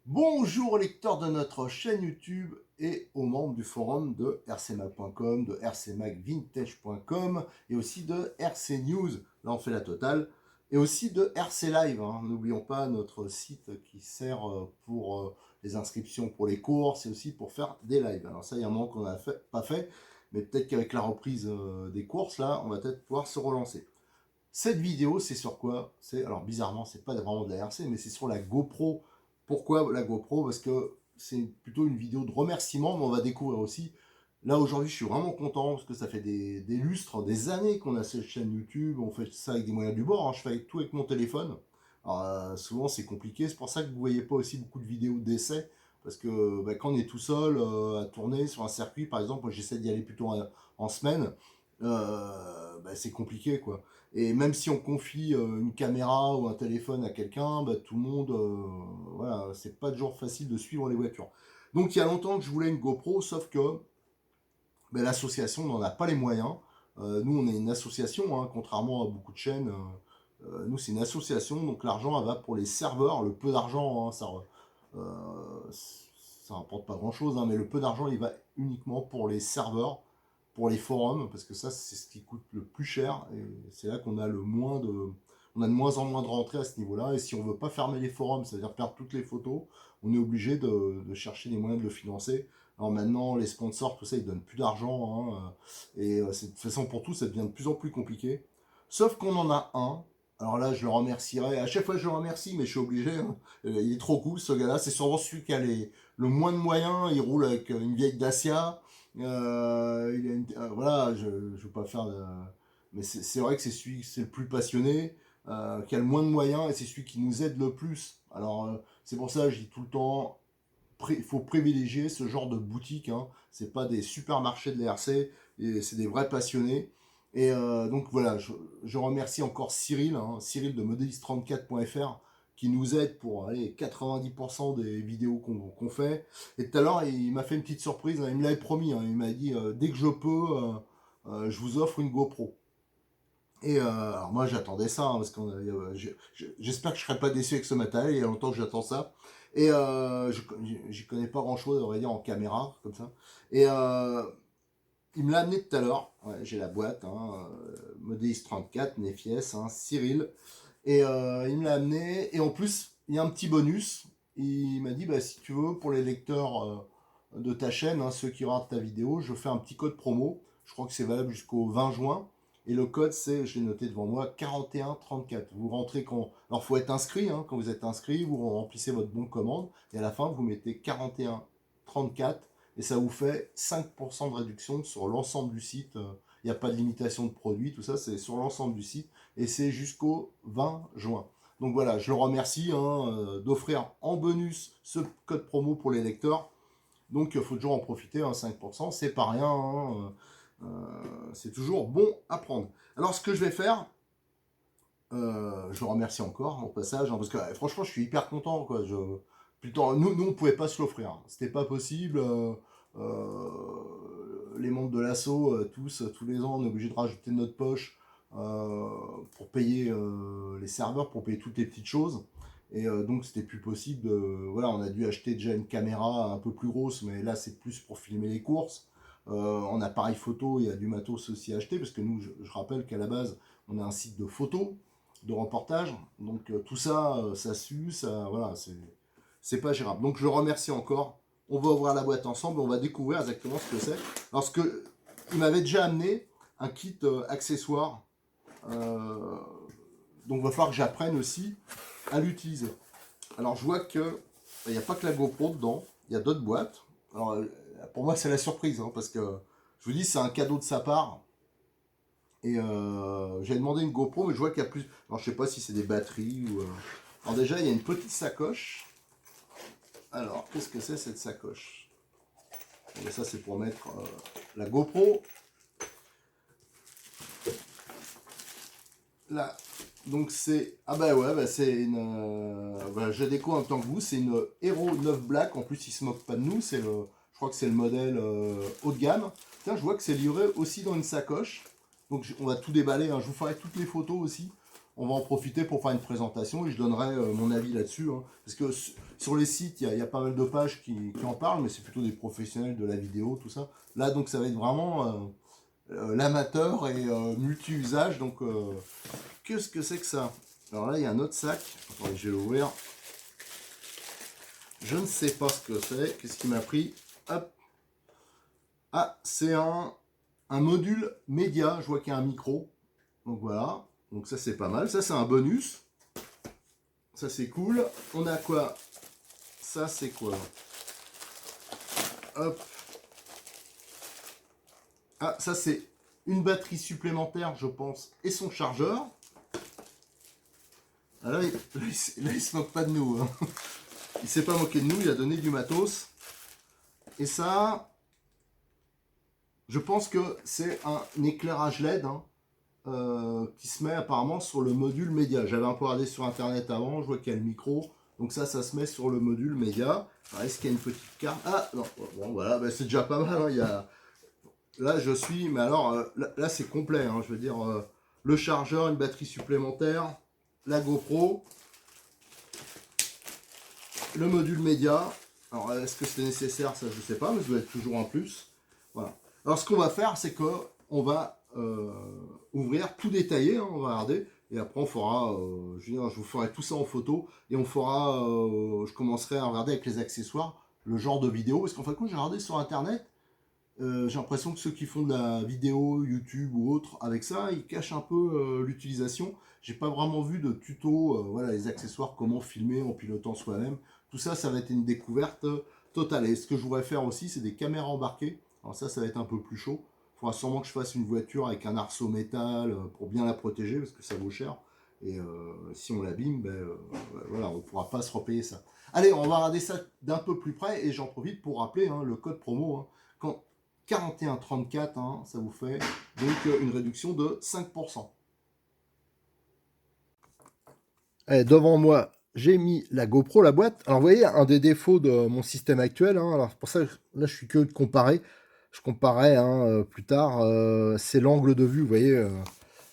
Bonjour aux lecteurs de notre chaîne YouTube et aux membres du forum de rcmag.com, de rcmagvintage.com et aussi de RC News, là on fait la totale, et aussi de RC Live. N'oublions pas notre site qui sert pour les inscriptions pour les courses et aussi pour faire des lives. Alors ça, il y a un moment qu'on n'a pas fait, mais peut-être qu'avec la reprise des courses, là, on va peut-être pouvoir se relancer. Cette vidéo, c'est sur quoi? Alors bizarrement, c'est pas vraiment de la RC, mais c'est sur la GoPro. Pourquoi la GoPro? Parce que c'est plutôt une vidéo de remerciement, mais on va découvrir aussi. Là aujourd'hui, je suis vraiment content parce que ça fait des lustres, des années qu'on a cette chaîne YouTube. On fait ça avec des moyens du bord. Je fais tout avec mon téléphone. Alors, souvent, c'est compliqué. C'est pour ça que vous voyez pas aussi beaucoup de vidéos d'essai. Parce que quand on est tout seul à tourner sur un circuit, par exemple, moi j'essaie d'y aller plutôt en semaine. C'est compliqué quoi. Et même si on confie une caméra ou un téléphone à quelqu'un, tout le monde, voilà, c'est pas toujours facile de suivre les voitures. Donc il y a longtemps que je voulais une GoPro, sauf que l'association n'en a pas les moyens. Nous, on est une association, contrairement à beaucoup de chaînes. Nous, c'est une association, donc l'argent va pour les serveurs. Le peu d'argent, ça rapporte pas grand-chose, mais le peu d'argent, il va uniquement pour les serveurs, pour les forums, parce que ça, c'est ce qui coûte le plus cher. Et c'est là qu'on a on a de moins en moins de rentrées à ce niveau-là. Et si on veut pas fermer les forums, c'est-à-dire perdre toutes les photos, on est obligé de chercher les moyens de le financer. Alors maintenant, les sponsors, tout ça, ils donnent plus d'argent. De toute façon, pour tout, ça devient de plus en plus compliqué. Sauf qu'on en a un. Alors là, je le remercierai. À chaque fois, je le remercie, mais je suis obligé. Il est trop cool, ce gars-là. C'est sûrement celui qui a le moins de moyens. Il roule avec une vieille Dacia. Voilà, je ne veux pas faire mais c'est vrai que c'est le plus passionné, qui a le moins de moyens, et c'est celui qui nous aide le plus. Alors, c'est pour ça que je dis tout le temps, il faut privilégier ce genre de boutique. C'est pas des supermarchés de l'ERC, c'est des vrais passionnés. Et donc voilà, je remercie encore Cyril, Cyril de modelist34.fr, qui nous aide pour 90% des vidéos qu'on fait. Et tout à l'heure, il m'a fait une petite surprise, il me l'avait promis, il m'a dit dès que je peux, je vous offre une GoPro. Et alors moi j'attendais ça, parce que j'espère que je serai pas déçu avec ce matériel, il y a longtemps que j'attends ça. Et j'y connais pas grand chose, on va dire, en caméra, comme ça. Et il me l'a amené tout à l'heure, ouais, j'ai la boîte, Modéis 34, Nefies, Cyril. Et il me l'a amené, et en plus, il y a un petit bonus. Il m'a dit, si tu veux, pour les lecteurs de ta chaîne, ceux qui regardent ta vidéo, je fais un petit code promo. Je crois que c'est valable jusqu'au 20 juin. Et le code, c'est, je l'ai noté devant moi, 4134. Vous rentrez quand... Alors, il faut être inscrit. Quand vous êtes inscrit, vous remplissez votre bon de commande. Et à la fin, vous mettez 4134. Et ça vous fait 5% de réduction sur l'ensemble du site. Il n'y a pas de limitation de produits, tout ça, c'est sur l'ensemble du site. Et c'est jusqu'au 20 juin. Donc voilà, je le remercie d'offrir en bonus ce code promo pour les lecteurs. Donc il faut toujours en profiter, 5%, c'est pas rien. C'est toujours bon à prendre. Alors ce que je vais faire, je le remercie encore au passage, parce que franchement je suis hyper content. Quoi. Plutôt, nous on pouvait pas se l'offrir, c'était pas possible. Les membres de l'assaut, tous les ans, on est obligé de rajouter de notre poche pour payer les serveurs, pour payer toutes les petites choses. Et donc c'était plus possible. Voilà, on a dû acheter déjà une caméra un peu plus grosse, mais là c'est plus pour filmer les courses. En appareil photo, il y a du matos aussi à acheter, parce que nous, je rappelle qu'à la base, on a un site de photos, de reportage. Donc tout ça, ça sue, voilà, c'est pas gérable. Donc je le remercie encore. On va ouvrir la boîte ensemble, on va découvrir exactement ce que c'est. Parce que il m'avait déjà amené un kit accessoire. Donc il va falloir que j'apprenne aussi à l'utiliser. Alors je vois que il n'y a pas que la GoPro dedans, il y a d'autres boîtes. Alors pour moi c'est la surprise, parce que je vous dis c'est un cadeau de sa part. Et j'ai demandé une GoPro, mais je vois qu'il y a plus. Alors je sais pas si c'est des batteries ou. Alors déjà il y a une petite sacoche. Alors qu'est-ce que c'est cette sacoche? Et ça, c'est pour mettre la GoPro. Là, donc c'est... Ah bah ouais, bah c'est une... je déco en même temps que vous, c'est une Hero 9 Black. En plus, il se moque pas de nous. C'est le... Je crois que c'est le modèle haut de gamme. Tiens, je vois que c'est livré aussi dans une sacoche. Donc on va tout déballer, hein. Je vous ferai toutes les photos aussi. On va en profiter pour faire une présentation et je donnerai mon avis là-dessus. Hein. Parce que sur les sites, il y a pas mal de pages qui en parlent, mais c'est plutôt des professionnels de la vidéo, tout ça. Là, donc ça va être vraiment l'amateur et multi-usage. Donc, qu'est-ce que c'est que ça? Alors là, il y a un autre sac. Attendez, je vais l'ouvrir. Je ne sais pas ce que c'est. Qu'est-ce qui m'a pris? Hop. Ah, c'est un module média. Je vois qu'il y a un micro. Donc voilà. Donc ça, c'est pas mal. Ça, c'est un bonus. Ça, c'est cool. On a quoi? Ça, c'est quoi? Hop. Ah, ça, c'est une batterie supplémentaire, je pense, et son chargeur. Ah, là, il se moque pas de nous. Hein. Il s'est pas moqué de nous. Il a donné du matos. Et ça... Je pense que c'est un éclairage LED hein, qui se met apparemment sur le module média. J'avais un peu regardé sur internet avant, je vois qu'il y a le micro. Donc ça se met sur le module média. Est-ce qu'il y a une petite carte? Ah non, bon voilà, bah, c'est déjà pas mal. Hein, il y a... Là je suis, mais alors là c'est complet. Hein, je veux dire, le chargeur, une batterie supplémentaire, la GoPro, le module média. Alors est-ce que c'est nécessaire? Ça je sais pas, mais ça doit être toujours un plus. Voilà. Alors ce qu'on va faire, c'est qu'on va ouvrir tout détaillé, hein, on va regarder, et après on fera, je vous ferai tout ça en photo, et on fera, je commencerai à regarder avec les accessoires, le genre de vidéo, parce qu'en fin de compte j'ai regardé sur internet, j'ai l'impression que ceux qui font de la vidéo, YouTube ou autre, avec ça, ils cachent un peu l'utilisation. J'ai pas vraiment vu de tuto, voilà, les accessoires, comment filmer en pilotant soi-même. Tout ça, ça va être une découverte totale. Et ce que je voudrais faire aussi, c'est des caméras embarquées. Alors ça va être un peu plus chaud. Il faudra sûrement que je fasse une voiture avec un arceau métal pour bien la protéger, parce que ça vaut cher. Et si on l'abîme, ben, voilà, on ne pourra pas se repayer ça. Allez, on va regarder ça d'un peu plus près, et j'en profite pour rappeler hein, le code promo. Hein, quand 41,34, hein, ça vous fait donc une réduction de 5%. Allez, devant moi, j'ai mis la GoPro, la boîte. Alors vous voyez, un des défauts de mon système actuel, hein, alors pour ça, là je suis que de comparer. Je comparais hein, plus tard, c'est l'angle de vue, vous voyez.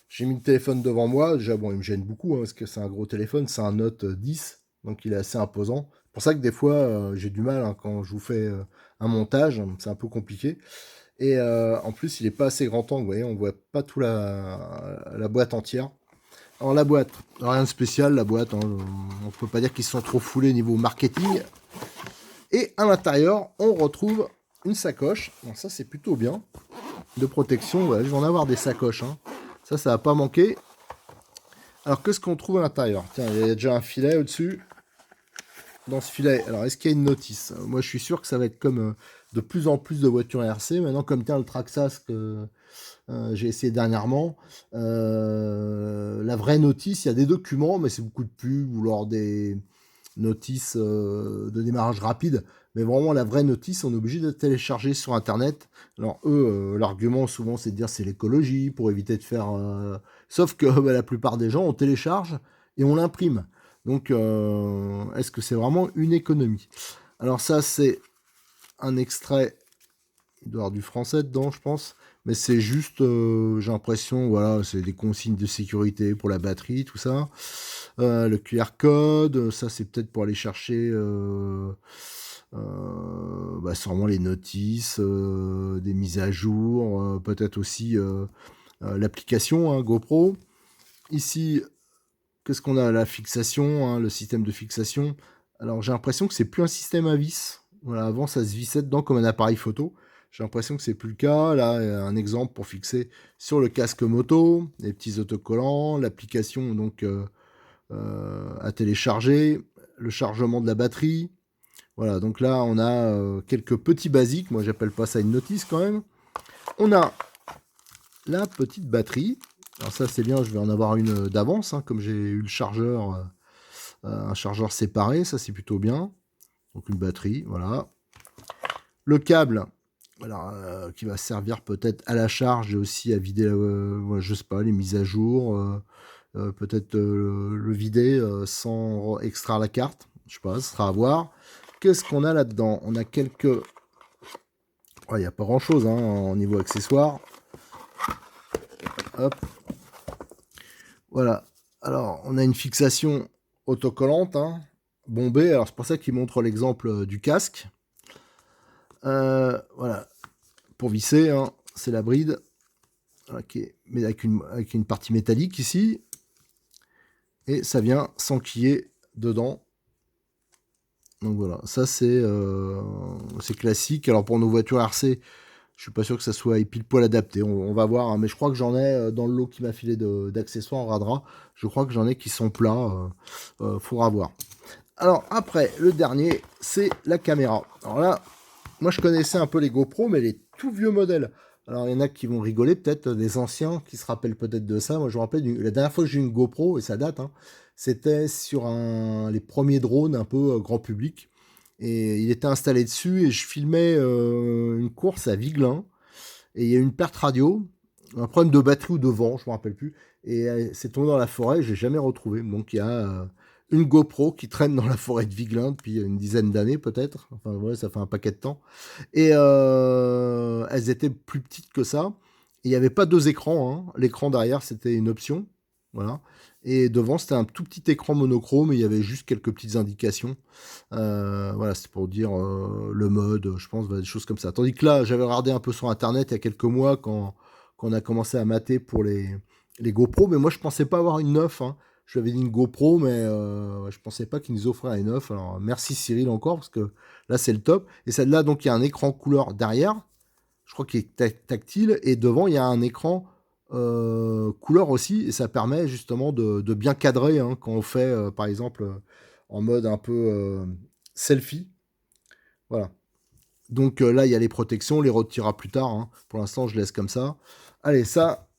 J'ai mis le téléphone devant moi, déjà bon il me gêne beaucoup, hein, parce que c'est un gros téléphone, c'est un Note 10, donc il est assez imposant. C'est pour ça que des fois j'ai du mal hein, quand je vous fais un montage, c'est un peu compliqué. Et en plus, il n'est pas assez grand angle, vous voyez, on voit pas tout la boîte entière. Alors la boîte, rien de spécial, la boîte, hein, on ne peut pas dire qu'ils sont trop foulés niveau marketing. Et à l'intérieur, on retrouve une sacoche. Donc ça, c'est plutôt bien. De protection, voilà, je vais en avoir des sacoches. Hein. Ça va pas manquer. Alors, qu'est-ce qu'on trouve à l'intérieur? Tiens, il y a déjà un filet au-dessus. Dans ce filet, alors est-ce qu'il y a une notice? Moi je suis sûr que ça va être comme de plus en plus de voitures RC. Maintenant comme tiens le Traxxas que j'ai essayé dernièrement, la vraie notice, il y a des documents, mais c'est beaucoup de pubs ou lors des notices de démarrage rapide. Mais vraiment la vraie notice, on est obligé de télécharger sur internet. Alors eux, l'argument souvent c'est de dire c'est l'écologie pour éviter de faire... Sauf que bah, la plupart des gens on télécharge et on l'imprime. Donc, est-ce que c'est vraiment une économie? Alors ça, c'est un extrait, il doit y avoir du français dedans, je pense, mais c'est juste, j'ai l'impression, voilà, c'est des consignes de sécurité pour la batterie, tout ça. Le QR code, ça c'est peut-être pour aller chercher, bah, sûrement les notices, des mises à jour, peut-être aussi l'application hein, GoPro. Ici, qu'est-ce qu'on a? La fixation, hein, le système de fixation. Alors j'ai l'impression que c'est plus un système à vis. Voilà, avant ça se vissait dedans comme un appareil photo. J'ai l'impression que c'est plus le cas. Là, un exemple pour fixer sur le casque moto, les petits autocollants, l'application donc à télécharger, le chargement de la batterie. Voilà, donc là on a quelques petits basiques. Moi j'appelle pas ça une notice quand même. On a la petite batterie. Alors ça c'est bien, je vais en avoir une d'avance, hein, comme j'ai eu le chargeur, un chargeur séparé, ça c'est plutôt bien. Donc une batterie, voilà. Le câble, voilà, qui va servir peut-être à la charge et aussi à vider, je sais pas, les mises à jour, peut-être, le vider, sans extraire la carte. Je sais pas, ce sera à voir. Qu'est-ce qu'on a là-dedans? On a quelques... Il n'y a pas grand-chose hein, au niveau accessoires. Hop. Voilà. Alors, on a une fixation autocollante, hein, bombée. Alors, c'est pour ça qu'il montre l'exemple du casque. Voilà. Pour visser, hein, c'est la bride. Voilà, mais avec une partie métallique ici. Et ça vient s'enquiller dedans. Donc voilà, ça c'est classique. Alors pour nos voitures RC, je suis pas sûr que ça soit pile poil adapté. On va voir, hein, mais je crois que j'en ai dans le lot qui m'a filé d'accessoires en radra. Je crois que j'en ai qui sont plats. Faudra voir. Alors après, le dernier, c'est la caméra. Alors là, moi je connaissais un peu les GoPro, mais les tout vieux modèles. Alors il y en a qui vont rigoler, peut-être des anciens qui se rappellent peut-être de ça. Moi je me rappelle, la dernière fois que j'ai eu une GoPro, et ça date, hein, c'était sur les premiers drones un peu grand public. Et il était installé dessus et je filmais une course à Vigelin. Et il y a eu une perte radio, un problème de batterie ou de vent, je me rappelle plus. Et c'est tombé dans la forêt, j'ai jamais retrouvé. Donc il y a une GoPro qui traîne dans la forêt de Vigelin depuis une dizaine d'années peut-être. Enfin ouais, ça fait un paquet de temps. Et elles étaient plus petites que ça. Il n'y avait pas deux écrans, hein. L'écran derrière c'était une option. Voilà. Et devant c'était un tout petit écran monochrome et il y avait juste quelques petites indications. Voilà, c'est pour dire le mode, je pense, des choses comme ça. Tandis que là, j'avais regardé un peu sur internet il y a quelques mois quand on a commencé à mater pour les GoPro, mais moi je pensais pas avoir une 9, hein. Je lui avais dit une GoPro, mais je pensais pas qu'ils nous offraient une 9. Alors merci Cyril encore, parce que là c'est le top. Et celle-là, donc il y a un écran couleur derrière, je crois qu'il est tactile, et devant il y a un écran couleur aussi, et ça permet justement de bien cadrer hein, quand on fait par exemple en mode un peu selfie. Voilà. Donc là, il y a les protections, on les retirera plus tard. Hein. Pour l'instant, je laisse comme ça. Allez, ça,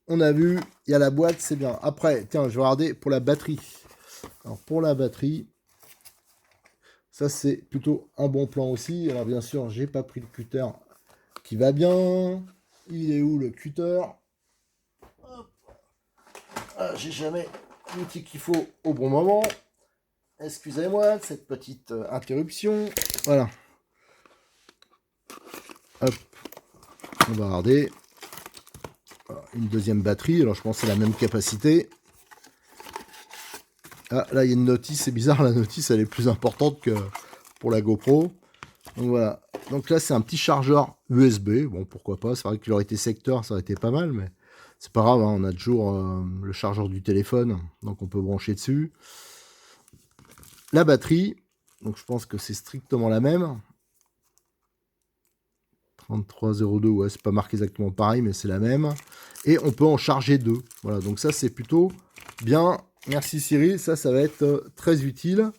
on a vu. Il y a la boîte, c'est bien. Après, tiens, je vais regarder pour la batterie. Alors, pour la batterie, ça, c'est plutôt un bon plan aussi. Alors, bien sûr, j'ai pas pris le cutter qui va bien. Il est où, le cutter? Ah, j'ai jamais l'outil qu'il faut au bon moment. Excusez-moi cette petite interruption. Voilà. Hop. On va regarder. Une deuxième batterie. Alors je pense que c'est la même capacité. Ah, là il y a une notice. C'est bizarre, la notice elle est plus importante que pour la GoPro. Donc voilà. Donc là c'est un petit chargeur USB. Bon pourquoi pas. C'est vrai qu'il aurait été secteur, ça aurait été pas mal. Mais c'est pas grave. Hein, on a toujours le chargeur du téléphone. Donc on peut brancher dessus. La batterie. Donc je pense que c'est strictement la même. 3302, ouais, c'est pas marqué exactement pareil, mais c'est la même. Et on peut en charger deux. Voilà, donc ça, c'est plutôt bien. Merci Cyril, ça va être très utile.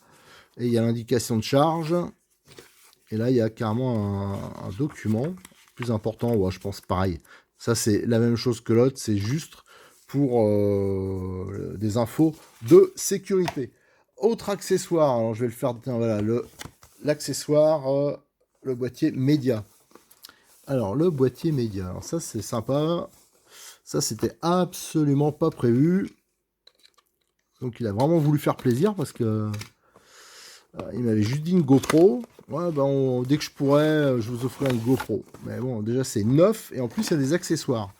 Et il y a l'indication de charge. Et là, il y a carrément un document plus important. Ouais, je pense pareil. Ça, c'est la même chose que l'autre. C'est juste pour des infos de sécurité. Autre accessoire. Alors, je vais le faire. Tiens, voilà, l'accessoire, le boîtier média. Alors, le boîtier média, alors ça c'est sympa. Ça c'était absolument pas prévu. Donc il a vraiment voulu faire plaisir parce que il m'avait juste dit une GoPro. Ouais, ben dès que je pourrais, je vous offrirai une GoPro. Mais bon, déjà c'est neuf et en plus il y a des accessoires.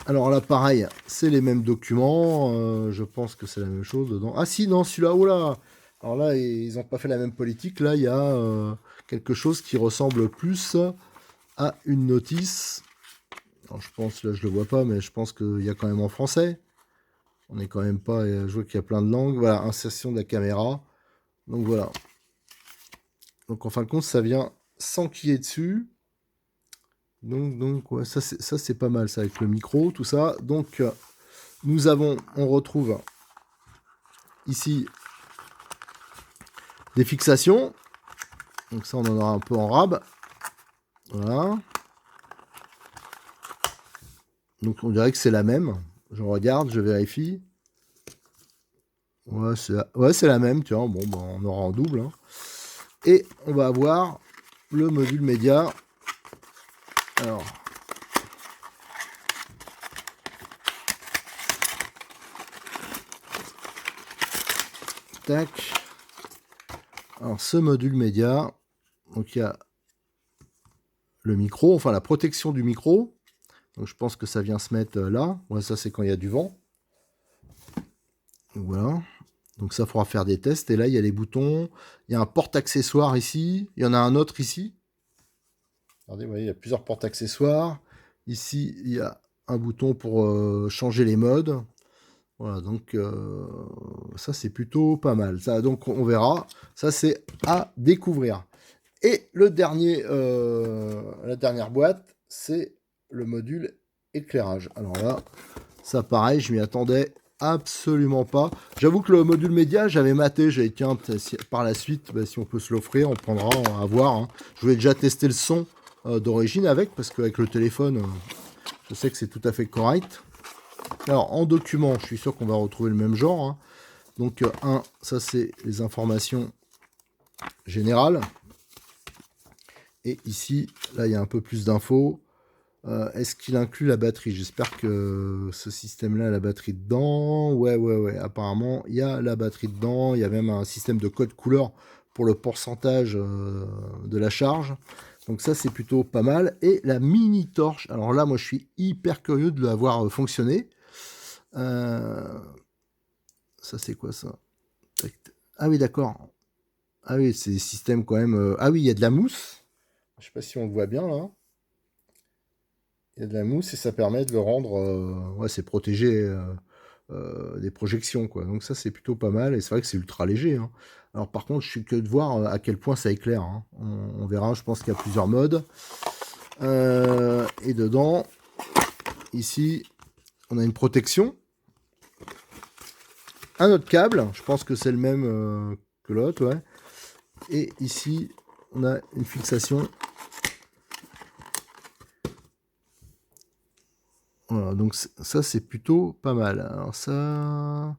Alors là, pareil, c'est les mêmes documents. Je pense que c'est la même chose dedans. Ah si, non, celui-là, oh là. Alors là, ils n'ont pas fait la même politique. Là, il y a quelque chose qui ressemble plus à une notice. Alors, je pense, là je le vois pas, mais je pense qu'il y a quand même en français. On n'est quand même pas, je vois qu'il y a plein de langues. Voilà, insertion de la caméra. Donc voilà. Donc en fin de compte, ça vient s'enquiller dessus. Donc ouais, ça c'est pas mal, ça avec le micro, tout ça. Donc on retrouve ici des fixations. Donc ça, on en aura un peu en rab. Voilà. Donc on dirait que c'est la même. Je regarde, je vérifie. Ouais, c'est la même, tu vois. Bon, ben, on aura en double. Hein. Et on va avoir le module média. Alors, tac. Alors, ce module média, donc il y a le micro, enfin la protection du micro. Donc je pense que ça vient se mettre là. Ouais, ça c'est quand il y a du vent. Donc, voilà. Donc ça, il faudra faire des tests. Et là, il y a les boutons. Il y a un porte-accessoire ici. Il y en a un autre ici. Regardez, vous voyez, il y a plusieurs porte-accessoires. Ici, il y a un bouton pour changer les modes. Voilà, donc ça, c'est plutôt pas mal. Ça, donc, on verra. Ça, c'est à découvrir. Et le dernier, la dernière boîte, c'est le module éclairage. Alors là, ça pareil, je m'y attendais absolument pas. J'avoue que le module média, j'avais maté, j'avais dit tiens, par la suite, bah, si on peut se l'offrir, on prendra, à voir. Hein. Je voulais déjà tester le son d'origine avec, parce qu'avec le téléphone, je sais que c'est tout à fait correct. Alors, en document, je suis sûr qu'on va retrouver le même genre. Hein. Donc, ça c'est les informations générales. Et ici, là, il y a un peu plus d'infos. Est-ce qu'il inclut la batterie? J'espère que ce système-là a la batterie dedans. Ouais. Apparemment, il y a la batterie dedans. Il y a même un système de code couleur pour le pourcentage de la charge. Donc ça, c'est plutôt pas mal. Et la mini torche. Alors là, moi, je suis hyper curieux de la voir fonctionner. Ça, c'est quoi ça? Ah oui, d'accord. Ah oui, c'est des systèmes quand même... Ah oui, il y a de la mousse. Je sais pas si on le voit bien, là. Il y a de la mousse et ça permet de le rendre... ouais, c'est protégé des projections, quoi. Donc ça, c'est plutôt pas mal. Et c'est vrai que c'est ultra léger. Hein. Alors par contre, je suis que de voir à quel point ça éclaire. Hein. On verra, je pense qu'il y a plusieurs modes. Et dedans, ici, on a une protection. Un autre câble. Je pense que c'est le même que l'autre, ouais. Et ici, on a une fixation. Voilà, donc ça c'est plutôt pas mal. Alors ça...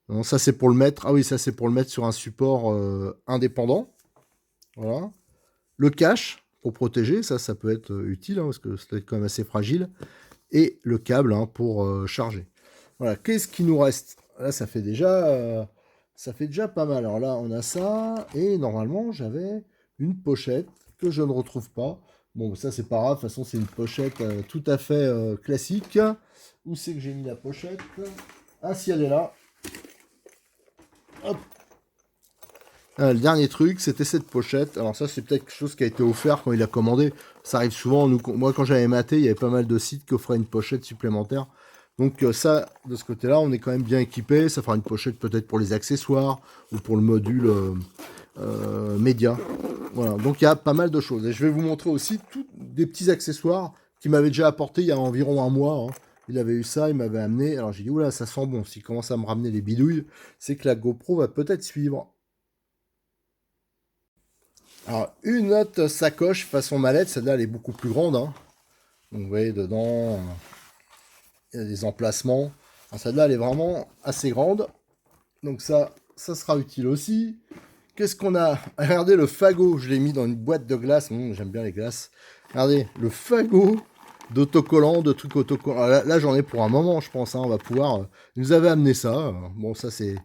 Non, ça c'est pour le mettre. Ah oui, ça c'est pour le mettre sur un support indépendant. Voilà. Le cache pour protéger, ça peut être utile, hein, parce que ça doit être quand même assez fragile. Et le câble hein, pour charger. Voilà, qu'est-ce qui nous reste? Là, ça fait déjà pas mal. Alors là, on a ça. Et normalement, j'avais une pochette que je ne retrouve pas. Bon, ça, c'est pas grave. De toute façon, c'est une pochette tout à fait classique. Où c'est que j'ai mis la pochette? Ah, si, elle est là. Hop. Le dernier truc, c'était cette pochette. Alors ça, c'est peut-être quelque chose qui a été offert quand il a commandé. Ça arrive souvent. Moi, quand j'avais maté, il y avait pas mal de sites qui offraient une pochette supplémentaire. Donc ça, de ce côté-là, on est quand même bien équipé. Ça fera une pochette peut-être pour les accessoires ou pour le module média. Voilà, donc il y a pas mal de choses. Et je vais vous montrer aussi des petits accessoires qu'il m'avait déjà apporté il y a environ un mois. Hein. Il avait eu ça, il m'avait amené. Alors j'ai dit, oula, ça sent bon. S'il commence à me ramener les bidouilles, c'est que la GoPro va peut-être suivre. Alors, une autre sacoche façon mallette, celle-là, elle est beaucoup plus grande. Hein. Donc vous voyez, dedans, il y a des emplacements. Celle-là, elle est vraiment assez grande. Donc ça sera utile aussi. Qu'est-ce qu'on a? Regardez le fagot, je l'ai mis dans une boîte de glace. J'aime bien les glaces. Regardez, le fagot d'autocollants, de trucs autocollants. Là j'en ai pour un moment, je pense. Hein, on va pouvoir... Ils nous avaient amené ça. Bon, ça c'est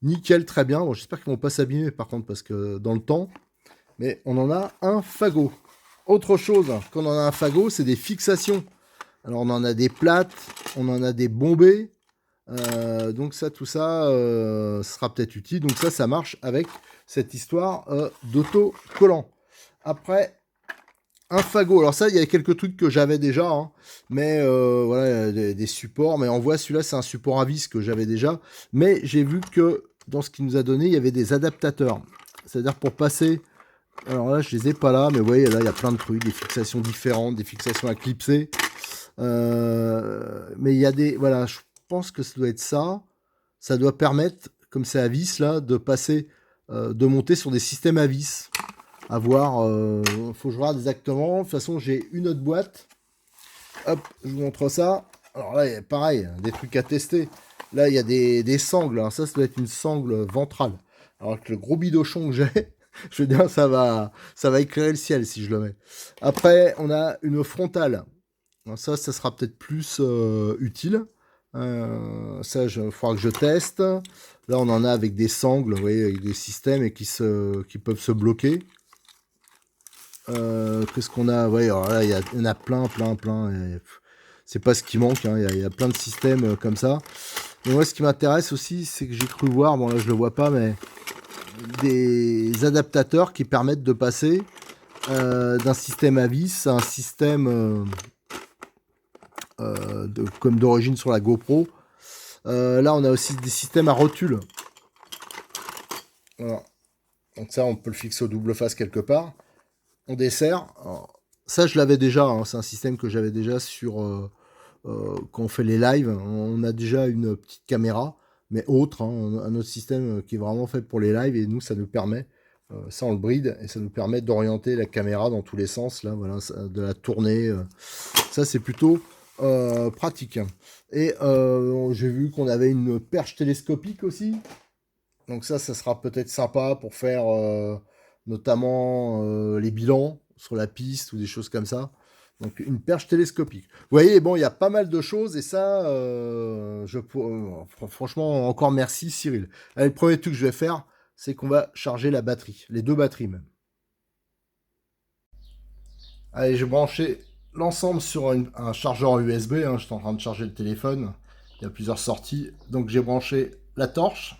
nickel, très bien. Bon, j'espère qu'ils vont pas s'abîmer par contre, parce que dans le temps... Mais on en a un fagot. Autre chose, quand on en a un fagot, c'est des fixations. Alors on en a des plates, on en a des bombées. Donc ça, tout ça sera peut-être utile. Donc ça marche avec cette histoire d'autocollant. Après, un fagot. Alors ça, il y a quelques trucs que j'avais déjà. Hein, mais voilà, des supports. Mais on voit, celui-là, c'est un support à vis que j'avais déjà. Mais j'ai vu que dans ce qu'il nous a donné, il y avait des adaptateurs. C'est-à-dire pour passer... Alors là, je les ai pas là. Mais vous voyez, là, il y a plein de trucs. Des fixations différentes, des fixations à clipser. Mais il y a des... Voilà, je pense que ça doit être ça. Ça doit permettre, comme c'est à vis là, de passer, de monter sur des systèmes à vis. À voir, faut que je regarde exactement. De toute façon, j'ai une autre boîte. Hop, je vous montre ça. Alors là, il y a pareil, des trucs à tester. Là, il y a des sangles. Alors ça doit être une sangle ventrale. Alors avec le gros bidochon que j'ai, Je veux dire, ça va éclairer le ciel si je le mets. Après, on a une frontale. Alors ça sera peut-être plus utile. Ça, il faudra que je teste. Là, on en a avec des sangles, vous voyez, avec des systèmes et qui peuvent se bloquer. Qu'est-ce qu'on a? Ouais, alors là, il y en a plein, plein, plein. C'est pas ce qui manque, hein. Il y a plein de systèmes comme ça. Mais moi, ce qui m'intéresse aussi, c'est que j'ai cru voir, bon là, je le vois pas, mais des adaptateurs qui permettent de passer d'un système à vis à un système comme d'origine sur la GoPro. Là, on a aussi des systèmes à rotule. Voilà. Donc ça, on peut le fixer au double face quelque part. On dessert. Alors, ça, je l'avais déjà. Hein. C'est un système que j'avais déjà sur quand on fait les lives. On a déjà une petite caméra, mais autre. Hein, un autre système qui est vraiment fait pour les lives. Et nous, ça nous permet, ça on le bride, et ça nous permet d'orienter la caméra dans tous les sens. Là, voilà, de la tourner. Ça, c'est plutôt pratique. Et j'ai vu qu'on avait une perche télescopique aussi. Donc ça sera peut-être sympa pour faire notamment les bilans sur la piste ou des choses comme ça. Donc une perche télescopique. Vous voyez, bon, il y a pas mal de choses et ça, franchement, encore merci Cyril. Allez, le premier truc que je vais faire, c'est qu'on va charger la batterie, les deux batteries même. Allez, je vais brancher l'ensemble sur un chargeur USB. Hein, j'étais en train de charger le téléphone. Il y a plusieurs sorties. Donc j'ai branché la torche.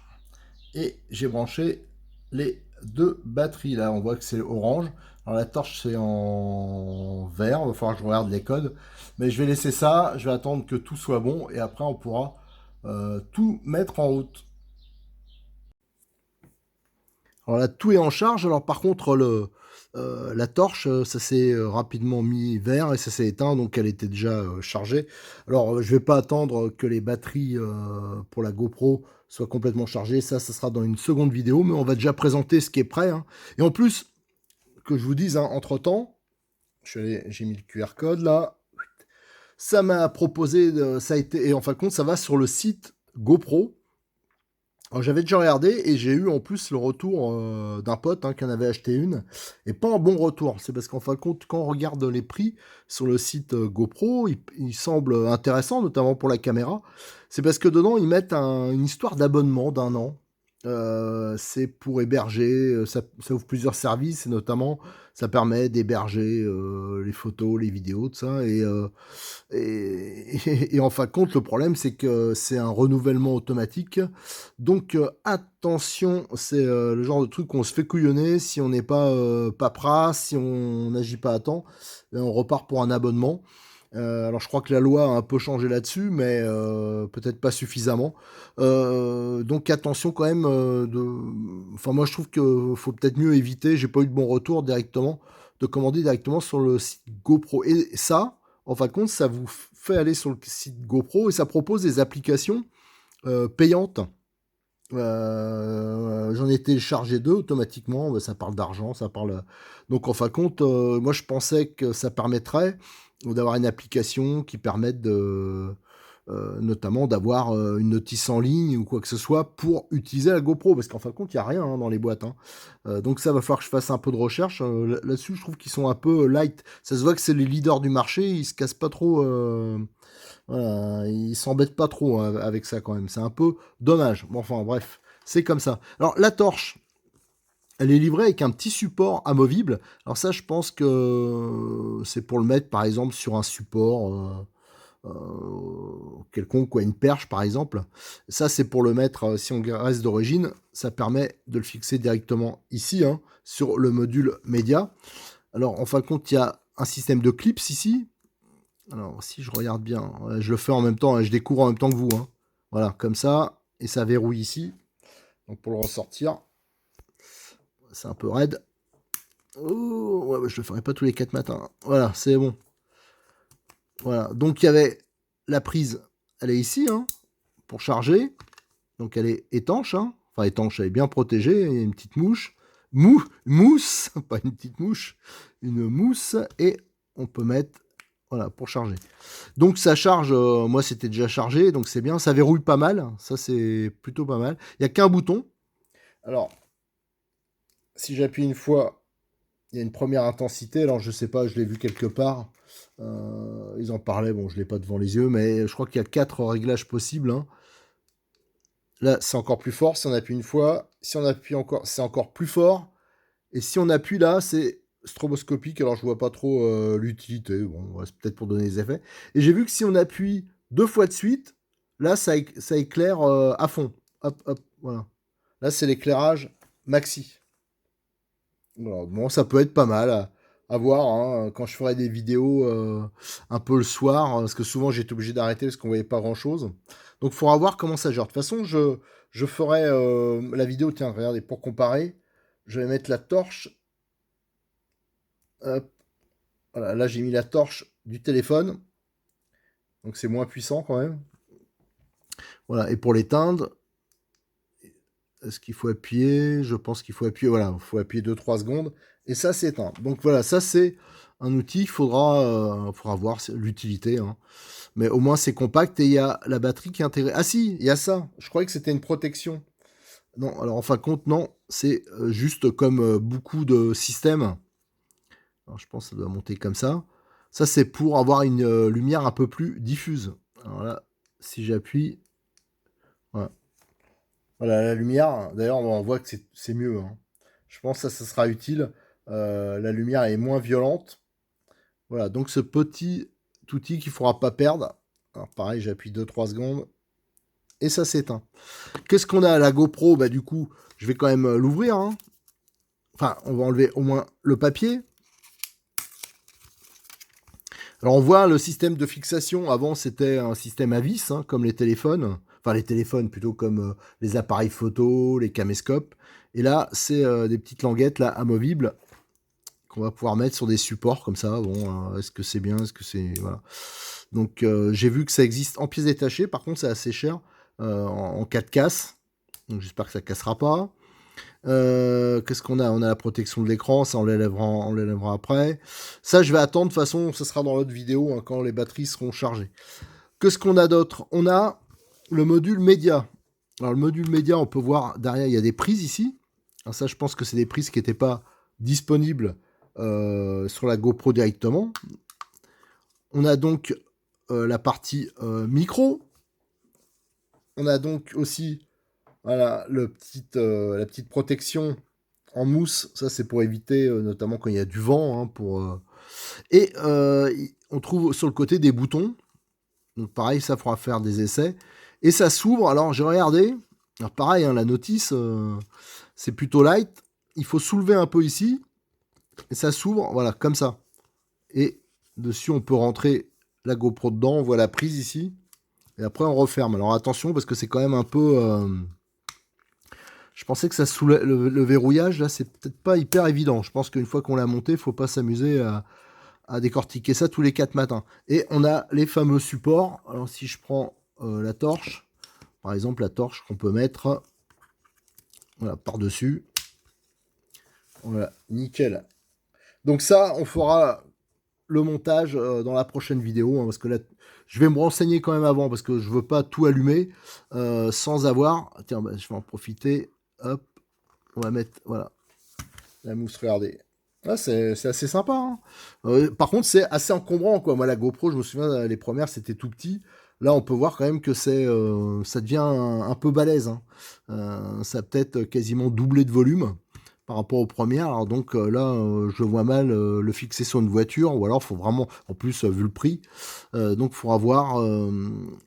Et j'ai branché les deux batteries. Là, on voit que c'est orange. Alors la torche, c'est en vert. Il va falloir que je regarde les codes. Mais je vais laisser ça. Je vais attendre que tout soit bon. Et après, on pourra tout mettre en route. Alors là, tout est en charge. Alors par contre, la torche, ça s'est rapidement mis vert et ça s'est éteint, donc elle était déjà chargée. Alors je vais pas attendre que les batteries pour la GoPro soient complètement chargées. Ça sera dans une seconde vidéo, mais on va déjà présenter ce qui est prêt. Hein. Et en plus, que je vous dise, hein, entre-temps, j'ai mis le QR code là. Ça m'a proposé, ça a été, et en fin de compte, ça va sur le site GoPro. Alors, j'avais déjà regardé et j'ai eu en plus le retour d'un pote qui en avait acheté une. Et pas un bon retour. C'est parce qu'en fin de compte, quand on regarde les prix sur le site GoPro, il semble intéressant, notamment pour la caméra. C'est parce que dedans, ils mettent une histoire d'abonnement d'un an. C'est pour héberger, ça ouvre plusieurs services et notamment ça permet d'héberger les photos, les vidéos, tout ça. Et en fin de compte, le problème, c'est que c'est un renouvellement automatique. Donc, attention, c'est le genre de truc qu'on se fait couillonner si on n'est pas paperasse, si on n'agit pas à temps. Et on repart pour un abonnement. Alors, je crois que la loi a un peu changé là-dessus, mais peut-être pas suffisamment. Donc, attention quand même. Enfin, moi, je trouve qu'il faut peut-être mieux éviter. J'ai pas eu de bon retour directement de commander directement sur le site GoPro. Et ça, en fin de compte, ça vous fait aller sur le site GoPro et ça propose des applications payantes. J'en ai téléchargé deux automatiquement. Ça parle d'argent, ça parle. Donc en fin de compte, moi je pensais que ça permettrait d'avoir une application qui permette de notamment d'avoir une notice en ligne ou quoi que ce soit pour utiliser la GoPro, parce qu'en fin de compte, il n'y a rien dans les boîtes. Hein. Donc ça va falloir que je fasse un peu de recherche. Là-dessus, je trouve qu'ils sont un peu light. Ça se voit que c'est les leaders du marché, ils se cassent pas trop. Voilà, ils s'embêtent pas trop avec ça quand même. C'est un peu dommage. Bon, enfin bref, c'est comme ça. Alors la torche, elle est livrée avec un petit support amovible. Alors ça, je pense que c'est pour le mettre par exemple sur un support quelconque, quoi, une perche par exemple. Ça, c'est pour le mettre, si on reste d'origine, ça permet de le fixer directement ici, hein, sur le module média. Alors en fin de compte, il y a un système de clips ici. Alors, si je regarde bien, je le fais en même temps, je découvre en même temps que vous. Hein. Voilà, comme ça, et ça verrouille ici. Donc, pour le ressortir, c'est un peu raide. Oh, ouais, je le ferai pas tous les 4 matins. Voilà, c'est bon. Voilà, donc il y avait la prise, elle est ici, hein, pour charger. Donc, elle est étanche, hein. Enfin, étanche, elle est bien protégée. Il y a une petite mouche. Mousse, pas une petite mouche, une mousse. Et on peut mettre, voilà, pour charger. Donc ça charge, moi c'était déjà chargé, donc c'est bien. Ça verrouille pas mal, ça c'est plutôt pas mal. Il n'y a qu'un bouton. Alors, si j'appuie une fois, il y a une première intensité. Alors, je sais pas, je l'ai vu quelque part. Ils en parlaient, bon, je l'ai pas devant les yeux, mais je crois qu'il y a 4 réglages possibles, hein. Là, c'est encore plus fort si on appuie une fois. Si on appuie encore, c'est encore plus fort. Et si on appuie là, c'est stroboscopique. Alors, je vois pas trop l'utilité. Bon, ouais, c'est peut-être pour donner des effets. Et j'ai vu que si on appuie 2 fois de suite, là, ça éclaire à fond. Hop, hop, voilà. Là, c'est l'éclairage maxi. Voilà. Bon, ça peut être pas mal à voir, hein, quand je ferai des vidéos un peu le soir, parce que souvent j'étais obligé d'arrêter parce qu'on voyait pas grand-chose. Donc, il faudra voir comment ça gère. De toute façon, je ferai la vidéo. Tiens, regardez, pour comparer, je vais mettre la torche. Hop, voilà, là, j'ai mis la torche du téléphone. Donc, c'est moins puissant quand même. Voilà, et pour l'éteindre, est-ce qu'il faut appuyer? Je pense qu'il faut appuyer. Voilà, il faut appuyer 2-3 secondes. Et ça s'éteint. Donc voilà, ça c'est un outil. Faudra voir l'utilité, hein. Mais au moins c'est compact et il y a la batterie qui est intégrée. Ah si, il y a ça. Je croyais que c'était une protection. Non, alors en fin de compte, non. C'est juste comme beaucoup de systèmes. Alors, je pense que ça doit monter comme ça. Ça, c'est pour avoir une lumière un peu plus diffuse. Alors là, si j'appuie, voilà. Voilà, la lumière, d'ailleurs, on voit que c'est mieux, hein. Je pense que ça sera utile. La lumière est moins violente. Voilà, donc ce petit outil qu'il ne faudra pas perdre. Alors pareil, j'appuie 2-3 secondes et ça s'éteint. Qu'est-ce qu'on a à la GoPro? Bah du coup, je vais quand même l'ouvrir, hein. Enfin, on va enlever au moins le papier. Alors on voit le système de fixation. Avant, c'était un système à vis, hein, comme les téléphones. Enfin, les téléphones plutôt comme les appareils photo, les caméscopes. Et là, c'est des petites languettes là, amovibles qu'on va pouvoir mettre sur des supports comme ça. Bon, est-ce que c'est bien? Est-ce que c'est... Voilà. Donc, j'ai vu que ça existe en pièces détachées. Par contre, c'est assez cher en cas de casse. Donc, j'espère que ça cassera pas. Qu'est-ce qu'on a? On a la protection de l'écran, ça on l'élèvera après. Ça, je vais attendre, de toute façon, ça sera dans l'autre vidéo, hein, quand les batteries seront chargées. Qu'est-ce qu'on a d'autre? On a le module média. Alors, le module média, on peut voir derrière, il y a des prises ici. Alors, ça, je pense que c'est des prises qui n'étaient pas disponibles sur la GoPro directement. On a donc la partie micro. On a donc aussi, voilà, la petite protection en mousse. Ça, c'est pour éviter, notamment quand il y a du vent, hein, Et on trouve sur le côté des boutons. Donc pareil, ça fera faire des essais. Et ça s'ouvre. Alors j'ai regardé. Alors pareil, hein, la notice, c'est plutôt light. Il faut soulever un peu ici. Et ça s'ouvre, voilà, comme ça. Et dessus, on peut rentrer la GoPro dedans. On voit la prise ici. Et après, on referme. Alors attention, parce que c'est quand même un peu... Je pensais que ça soulève le verrouillage. Là, c'est peut-être pas hyper évident. Je pense qu'une fois qu'on l'a monté, il faut pas s'amuser à décortiquer ça tous les 4 matins. Et on a les fameux supports. Alors si je prends la torche, par exemple la torche qu'on peut mettre, voilà, par-dessus. Voilà, nickel. Donc ça, on fera le montage dans la prochaine vidéo, hein, parce que là, je vais me renseigner quand même avant, parce que je veux pas tout allumer sans avoir... Tiens, bah, je vais en profiter. Hop, on va mettre, voilà, la mousse, regardez. Ah, c'est assez sympa, hein. Par contre, c'est assez encombrant, quoi. Moi, la GoPro, je me souviens, les premières, c'était tout petit. Là, on peut voir quand même que ça devient un peu balèze, hein. Ça a peut-être quasiment doublé de volume par rapport aux premières. Alors donc là, je vois mal le fixer sur une voiture, ou alors il faut vraiment, en plus, vu le prix, donc il faudra voir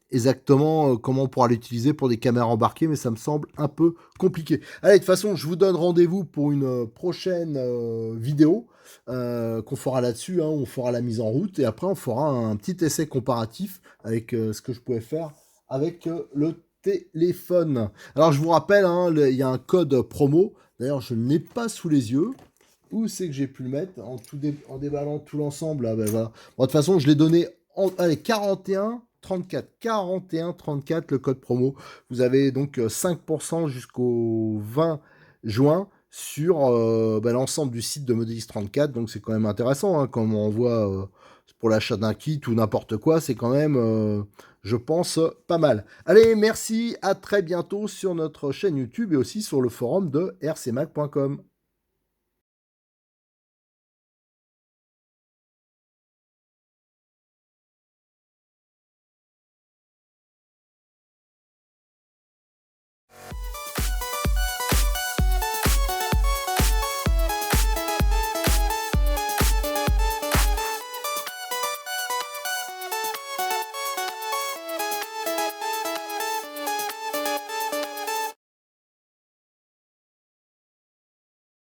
exactement comment on pourra l'utiliser pour des caméras embarquées, mais ça me semble un peu compliqué. Allez, de toute façon, je vous donne rendez-vous pour une prochaine vidéo qu'on fera là-dessus, hein, on fera la mise en route, et après on fera un petit essai comparatif avec ce que je pouvais faire avec le téléphone. Alors je vous rappelle, hein, il y a un code promo. D'ailleurs, je ne l'ai pas sous les yeux. Où c'est que j'ai pu le mettre en déballant tout l'ensemble là, ben voilà. Bon, de toute façon, je l'ai donné allez, 41 34. 41 34 le code promo. Vous avez donc 5% jusqu'au 20 juin sur ben, l'ensemble du site de Modelis 34. Donc c'est quand même intéressant, hein, comme on voit pour l'achat d'un kit ou n'importe quoi. C'est quand même, je pense, pas mal. Allez, merci, à très bientôt sur notre chaîne YouTube et aussi sur le forum de rcmac.com.